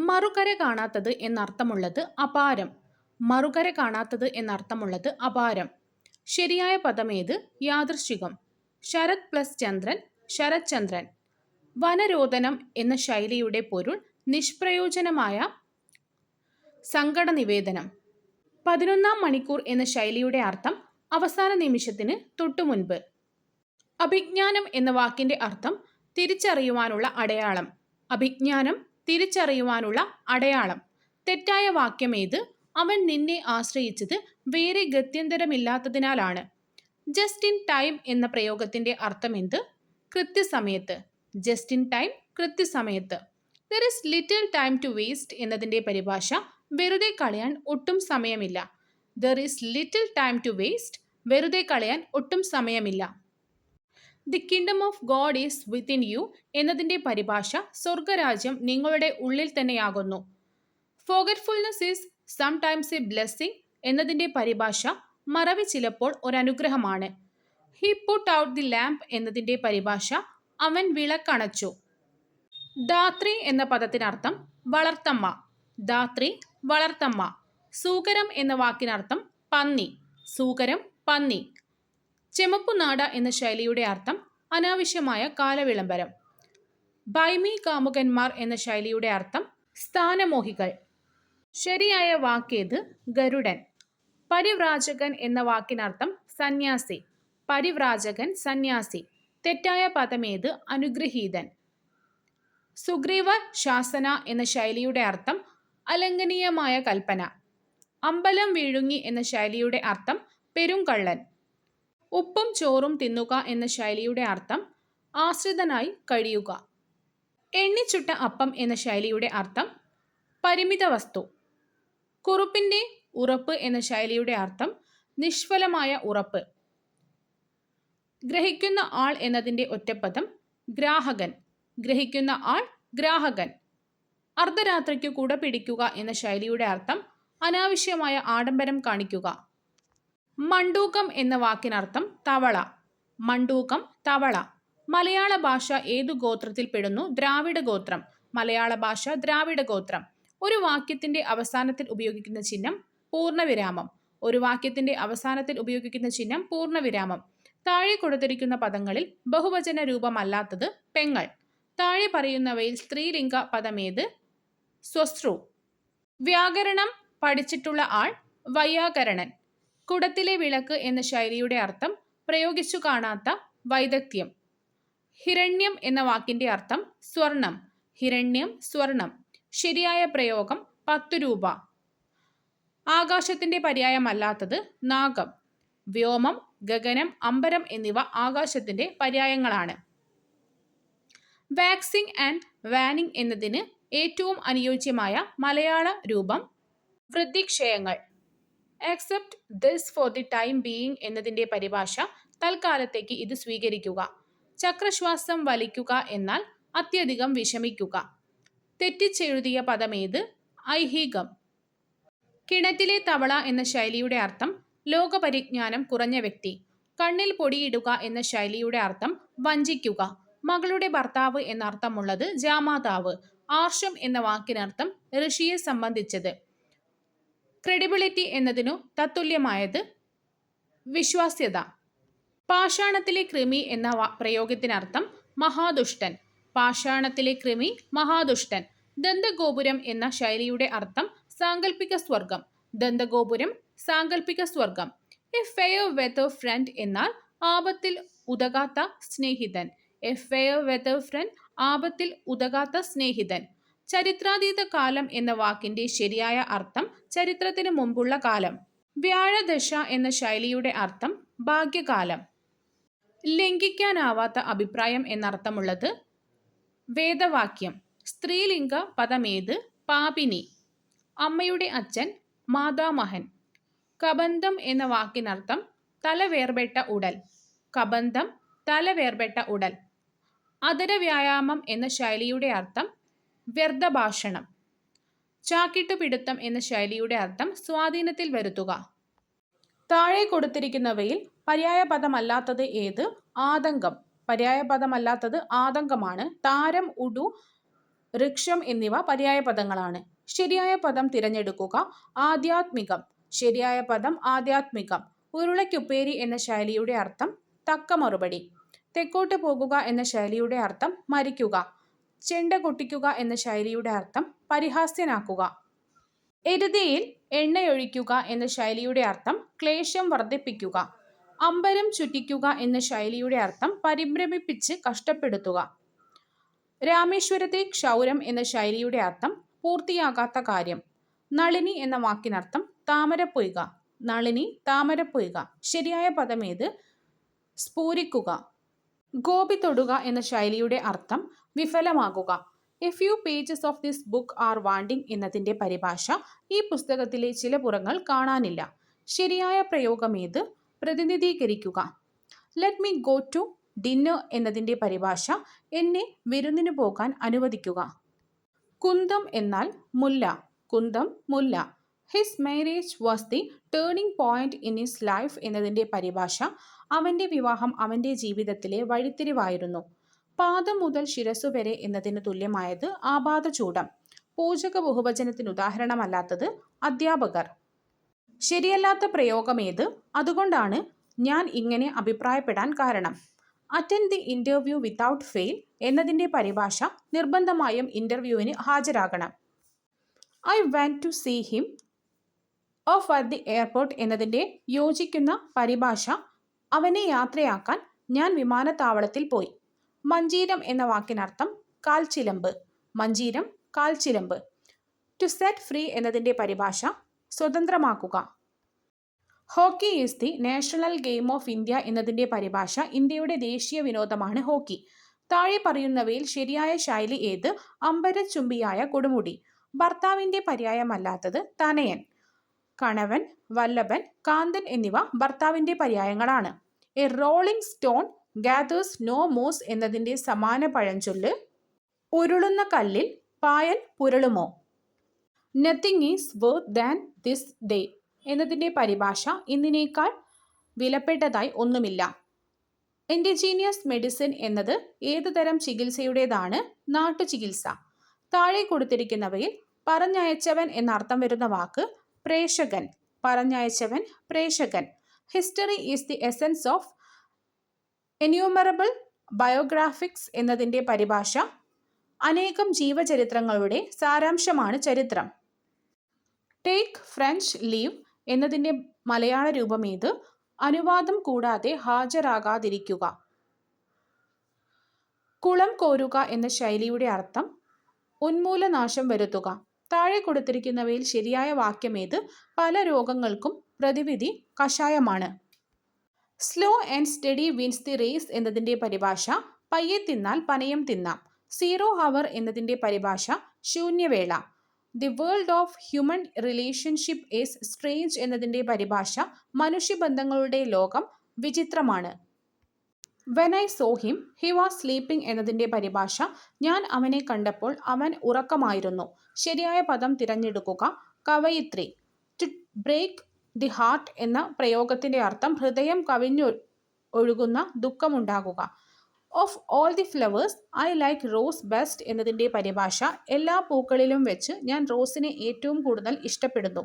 മറുകര കാണാത്തത് എന്നർത്ഥമുള്ളത് അപാരം. മറുകര കാണാത്തത് എന്നർത്ഥമുള്ളത് അപാരം. ശരിയായ പദമേത്? യാദൃശ്ചികം. ശരത് പ്ലസ് ചന്ദ്രൻ ശരത്ചന്ദ്രൻ. വനരോധനം എന്ന ശൈലിയുടെ പൊരുൾ നിഷ്പ്രയോജനമായ സങ്കടനിവേദനം. 11-ാം മണിക്കൂർ എന്ന ശൈലിയുടെ അർത്ഥം അവസാന നിമിഷത്തിന് തൊട്ടുമുൻപ്. അഭിജ്ഞാനം എന്ന വാക്കിന്റെ അർത്ഥം തിരിച്ചറിയുവാനുള്ള അടയാളം. അഭിജ്ഞാനം തിരിച്ചറിയുവാനുള്ള അടയാളം. തെറ്റായ വാക്യമേത്? അവൻ നിന്നെ ആശ്രയിച്ചത് വേറെ ഗത്യന്തരമില്ലാത്തതിനാലാണ്. ജസ്റ്റ് ഇൻ ടൈം എന്ന പ്രയോഗത്തിന്റെ അർത്ഥമെന്ത്? കൃത്യസമയത്ത്. ജസ്റ്റ് ഇൻ ടൈം, കൃത്യസമയത്ത്. There is little time to waste എന്നതിന്റെ പരിഭാഷ വെറുതെ കളയാൻ ഒട്ടും സമയമില്ല. There is little time to waste, വെറുതെ കളയാൻ ഒട്ടും സമയമില്ല. The kingdom of God is within you എന്നതിന്റെ പരിഭാഷ സ്വർഗരാജ്യം നിങ്ങളുടെ ഉള്ളിൽ തന്നെയാകുന്നു. Forgetfulness is sometimes a blessing എന്നതിന്റെ പരിഭാഷ മറവി ചിലപ്പോൾ ഒരനുഗ്രഹമാണ്. He put out the lamp എന്നതിന്റെ പരിഭാഷ അവൻ വിളക്കണച്ചു. ധാത്രി എന്ന പദത്തിനർത്ഥം വളർത്തമ്മ. ധാത്രി, വളർത്തമ്മ. സൂകരം എന്ന വാക്കിനർത്ഥം പന്നി. സൂകരം, പന്നി. ചെമപ്പുനാട എന്ന ശൈലിയുടെ അർത്ഥം അനാവശ്യമായ കാലവിളംബരം. ബൈമി കാമുകന്മാർ എന്ന ശൈലിയുടെ അർത്ഥം സ്ഥാനമോഹികൾ. ശരിയായ വാക്കേത്? ഗരുഡൻ. പരിവ്രാജകൻ എന്ന വാക്കിനർത്ഥം സന്യാസി. പരിവ്രാജകൻ, സന്യാസി. തെറ്റായ പദമേത്? അനുഗ്രഹീതൻ. സുഗ്രീവ ശാസന എന്ന ശൈലിയുടെ അർത്ഥം അലംഘനീയമായ കൽപ്പന. അമ്പലം വിഴുങ്ങി എന്ന ശൈലിയുടെ അർത്ഥം പെരുങ്കള്ളൻ. ഉപ്പും ചോറും തിന്നുക എന്ന ശൈലിയുടെ അർത്ഥം ആശ്രിതനായി കഴിയുക. എണ്ണിച്ചുട്ട അപ്പം എന്ന ശൈലിയുടെ അർത്ഥം പരിമിത വസ്തു. കുറുപ്പിന്റെ ഉറപ്പ് എന്ന ശൈലിയുടെ അർത്ഥം നിഷ്ഫലമായ ഉറപ്പ്. ഗ്രഹിക്കുന്ന ആൾ എന്നതിന്റെ ഒറ്റപ്പദം ഗ്രാഹകൻ. ഗ്രഹിക്കുന്ന ആൾ, ഗ്രാഹകൻ. അർദ്ധരാത്രിക്കു കുട പിടിക്കുക എന്ന ശൈലിയുടെ അർത്ഥം അനാവശ്യമായ ആഡംബരം കാണിക്കുക. മണ്ടൂകം എന്ന വാക്കിനർത്ഥം തവള. മണ്ടൂകം, തവള. മലയാള ഭാഷ ഏതു ഗോത്രത്തിൽ പെടുന്നു? ദ്രാവിഡ ഗോത്രം. മലയാള ഭാഷ ദ്രാവിഡ ഗോത്രം. ഒരു വാക്യത്തിന്റെ അവസാനത്തിൽ ഉപയോഗിക്കുന്ന ചിഹ്നം പൂർണ്ണവിരാമം. ഒരു വാക്യത്തിന്റെ അവസാനത്തിൽ ഉപയോഗിക്കുന്ന ചിഹ്നം പൂർണ്ണവിരാമം. താഴെ കൊടുത്തിരിക്കുന്ന പദങ്ങളിൽ ബഹുവചന രൂപമല്ലാത്തത് പെങ്ങൾ. താഴെ പറയുന്നവയിൽ സ്ത്രീലിംഗ പദമേത്? സ്വശ്രു. വ്യാകരണം പഠിച്ചിട്ടുള്ള ആൾ വൈയാകരണൻ. കുടത്തിലെ വിളക്ക് എന്ന ശൈലിയുടെ അർത്ഥം പ്രയോഗിച്ചു കാണാത്ത വൈദഗ്ധ്യം. ഹിരണ്യം എന്ന വാക്കിന്റെ അർത്ഥം സ്വർണം. ഹിരണ്യം, സ്വർണം. ശരിയായ പ്രയോഗം 10 രൂപ. ആകാശത്തിന്റെ പര്യായമല്ലാത്തത് നാഗം. വ്യോമം, ഗഗനം, അമ്പരം എന്നിവ ആകാശത്തിന്റെ പര്യായങ്ങളാണ്. വാക്സിംഗ് ആൻഡ് വാനിംഗ് എന്നതിന് ഏറ്റവും അനുയോജ്യമായ മലയാള രൂപം വൃദ്ധിക്ഷയങ്ങൾ. Accept this for the time being എന്നതിന്റെ പരിഭാഷ തൽക്കാലത്തേക്ക് ഇത് സ്വീകരിക്കുക. ചക്രശ്വാസം വലിക്കുക എന്നാൽ അത്യധികം വിഷമിക്കുക. തെറ്റിച്ചെഴുതിയ പദമേത്? ഐഹികം. കിണറ്റിലെ തവള എന്ന ശൈലിയുടെ അർത്ഥം ലോകപരിജ്ഞാനം കുറഞ്ഞ വ്യക്തി. കണ്ണിൽ പൊടിയിടുക എന്ന ശൈലിയുടെ അർത്ഥം വഞ്ചിക്കുക. മകളുടെ ഭർത്താവ് എന്നർത്ഥമുള്ളത് ജാമാതാവ്. ആർഷം എന്ന വാക്കിനർത്ഥം ഋഷിയെ സംബന്ധിച്ചത്. ക്രെഡിബിലിറ്റി എന്നതിനു തത്തുല്യമായത് വിശ്വാസ്യത. പാഷാണത്തിലെ കൃമി എന്ന പ്രയോഗത്തിനർത്ഥം മഹാദുഷ്ടൻ. പാഷാണത്തിലെ കൃമി, മഹാദുഷ്ടൻ. ദന്തഗോപുരം എന്ന ശൈലിയുടെ അർത്ഥം സാങ്കല്പിക സ്വർഗം. ദന്തഗോപുരം, സാങ്കല്പിക സ്വർഗം. എ ഫെയർ വെതർ ഫ്രണ്ട് എന്നാൽ ആപത്തിൽ ഉതകാത്ത സ്നേഹിതൻ. എ ഫെയർ വെതർ ഫ്രണ്ട്, ആപത്തിൽ ഉതകാത്ത സ്നേഹിതൻ. ചരിത്രാതീത കാലം എന്ന വാക്കിന്റെ ശരിയായ അർത്ഥം ചരിത്രത്തിന് മുമ്പുള്ള കാലം. വ്യാഴദശ എന്ന ശൈലിയുടെ അർത്ഥം ഭാഗ്യകാലം. ലംഘിക്കാനാവാത്ത അഭിപ്രായം എന്നർത്ഥമുള്ളത് വേദവാക്യം. സ്ത്രീലിംഗ പദമേത്? പാപിനി. അമ്മയുടെ അച്ഛൻ മാതാമഹൻ. കബന്ധം എന്ന വാക്കിനർത്ഥം തലവേർപെട്ട ഉടൽ. കബന്ധം, തലവേർപെട്ട ഉടൽ. അധരവ്യായാമം എന്ന ശൈലിയുടെ അർത്ഥം വ്യർത്ഥഭാഷണം. ചാക്കിട്ടുപിടുത്തം എന്ന ശൈലിയുടെ അർത്ഥം സ്വാധീനത്തിൽ വരുത്തുക. താഴെ കൊടുത്തിരിക്കുന്നവയിൽ പര്യായപദമല്ലാത്തത് ഏത്? ആതങ്കം. പര്യായപദമല്ലാത്തത് ആതങ്കമാണ്. താരം, ഉടു, വൃക്ഷം എന്നിവ പര്യായ പദങ്ങളാണ്. ശരിയായ പദം തിരഞ്ഞെടുക്കുക. ആധ്യാത്മികം. ശരിയായ പദം ആധ്യാത്മികം. ഉരുളയ്ക്കുപ്പേരി എന്ന ശൈലിയുടെ അർത്ഥം തക്ക മറുപടി. തെക്കോട്ട് പോകുക എന്ന ശൈലിയുടെ അർത്ഥം മരിക്കുക. ചെണ്ട കൊട്ടിക്കുക എന്ന ശൈലിയുടെ അർത്ഥം പരിഹാസ്യനാക്കുക. എരുതിയിൽ എണ്ണയൊഴിക്കുക എന്ന ശൈലിയുടെ അർത്ഥം ക്ലേശം വർദ്ധിപ്പിക്കുക. അമ്പരം ചുറ്റിക്കുക എന്ന ശൈലിയുടെ അർത്ഥം പരിഭ്രമിപ്പിച്ച് കഷ്ടപ്പെടുത്തുക. രാമേശ്വരത്തെ ക്ഷൗരം എന്ന ശൈലിയുടെ അർത്ഥം പൂർത്തിയാകാത്ത കാര്യം. നളിനി എന്ന വാക്കിനർത്ഥം താമരപ്പൊയ്ക. നളിനി താമരപ്പൊയ്ക. ശരിയായ പദം ഏത്? സ്ഫൂരിക്കുക. ഗോപി തൊടുക എന്ന ശൈലിയുടെ അർത്ഥം വിഫലമാകുക. A few pages of this book are wanting എന്നതിൻ്റെ പരിഭാഷ ഈ പുസ്തകത്തിലെ ചില പുറങ്ങൾ കാണാനില്ല. ശരിയായ പ്രയോഗം ഏത്? പ്രതിനിധീകരിക്കുക. Let me go to dinner എന്നതിൻ്റെ പരിഭാഷ എന്നെ വിരുന്നിന് പോകാൻ അനുവദിക്കുക. കുന്തം എന്നാൽ മുല്ല. കുന്തം മുല്ല. His marriage was the turning point in his life എന്നതിൻ്റെ പരിഭാഷ അവൻ്റെ വിവാഹം അവൻ്റെ ജീവിതത്തിലെ വഴിത്തിരിവായിരുന്നു. പാദം മുതൽ ശിരസ്സു വരെ എന്നതിന് തുല്യമായത് ആപാദചൂഡം. പൂജക ബഹുവചനത്തിന് ഉദാഹരണമല്ലാത്തത് അധ്യാപകർ. ശരിയല്ലാത്ത പ്രയോഗം ഏത്? അതുകൊണ്ടാണ് ഞാൻ ഇങ്ങനെ അഭിപ്രായപ്പെടാൻ കാരണം. Attend the interview without fail എന്നതിൻ്റെ പരിഭാഷ നിർബന്ധമായും ഇൻ്റർവ്യൂവിന് ഹാജരാകണം. I want to see him off at the airport എന്നതിൻ്റെ യോജിക്കുന്ന പരിഭാഷ അവനെ യാത്രയാക്കാൻ ഞാൻ വിമാനത്താവളത്തിൽ പോയി. മഞ്ചീരം എന്ന വാക്കിനർത്ഥം കാൽച്ചിലമ്പ്. മഞ്ചീരം കാൽച്ചിലമ്പ്. ടു സെറ്റ് ഫ്രീ എന്നതിൻ്റെ പരിഭാഷ സ്വതന്ത്രമാക്കുക. Hockey is the national game of India എന്നതിൻ്റെ പരിഭാഷ ഇന്ത്യയുടെ ദേശീയ വിനോദമാണ് ഹോക്കി. താഴെ പറയുന്നവയിൽ ശരിയായ ശൈലി ഏത്? അമ്പരച്ചുംബിയായ കൊടുമുടി. ഭർത്താവിൻ്റെ പര്യായമല്ലാത്തത് തനയൻ. കണവൻ, വല്ലഭൻ, കാന്തൻ എന്നിവ ഭർത്താവിൻ്റെ പര്യായങ്ങളാണ്. A rolling stone gathers no moss എന്നതിൻ്റെ സമാന പഴഞ്ചൊല്ല് ഉരുളുന്ന കല്ലിൽ പായൽ പുരളുമോ. Nothing is worth than this day എന്നതിൻ്റെ പരിഭാഷ ഇന്നിനേക്കാൾ വിലപ്പെട്ടതായി ഒന്നുമില്ല. ഇൻഡിജീനിയസ് മെഡിസിൻ എന്നത് ഏതു തരം ചികിത്സയുടേതാണ്? നാട്ടുചികിത്സ. താഴെ കൊടുത്തിരിക്കുന്നവയിൽ പറഞ്ഞയച്ചവൻ എന്നർത്ഥം വരുന്ന വാക്ക് പ്രേഷകൻ. പറഞ്ഞയച്ചവൻ, പ്രേഷകൻ. History is the essence of innumerable biographies എന്നതിൻ്റെ പരിഭാഷ അനേകം ജീവചരിത്രങ്ങളുടെ സാരാംശമാണ് ചരിത്രം. ടേക്ക് ഫ്രഞ്ച് ലീവ് എന്നതിൻ്റെ മലയാള രൂപം ഏത്? അനുവാദം കൂടാതെ ഹാജരാകാതിരിക്കുക. കുളം കോരുക എന്ന ശൈലിയുടെ അർത്ഥം ഉന്മൂലനാശം വരുത്തുക. താഴെ കൊടുത്തിരിക്കുന്നവയിൽ ശരിയായ വാക്യം ഏത്? പല രോഗങ്ങൾക്കും പ്രതിവിധി കഷായമാണ്. Slow and steady wins the race എന്നതിൻ്റെ പരിഭാഷ പയ്യെ തിന്നാൽ പനയം തിന്നാം. സീറോ ഹവർ എന്നതിൻ്റെ പരിഭാഷ ശൂന്യവേള. The world of human relationship is strange എന്നതിൻ്റെ പരിഭാഷ മനുഷ്യബന്ധങ്ങളുടെ ലോകം വിചിത്രമാണ്. When I saw him he was sleeping എന്നതിൻ്റെ പരിഭാഷ ഞാൻ അവനെ കണ്ടപ്പോൾ അവൻ ഉറക്കമായിരുന്നു. ശരിയായ പദം തിരഞ്ഞെടുക്കുക. കവയിത്രി. ടു ബ്രേക്ക് ദി ഹാർട്ട് എന്ന പ്രയോഗത്തിൻ്റെ അർത്ഥം ഹൃദയം കവിഞ്ഞൊഴുകുന്ന ദുഃഖമുണ്ടാകുക. Of all the flowers I like rose best എന്നതിൻ്റെ പരിഭാഷ എല്ലാ പൂക്കളിലും വെച്ച് ഞാൻ റോസിനെ ഏറ്റവും കൂടുതൽ ഇഷ്ടപ്പെടുന്നു.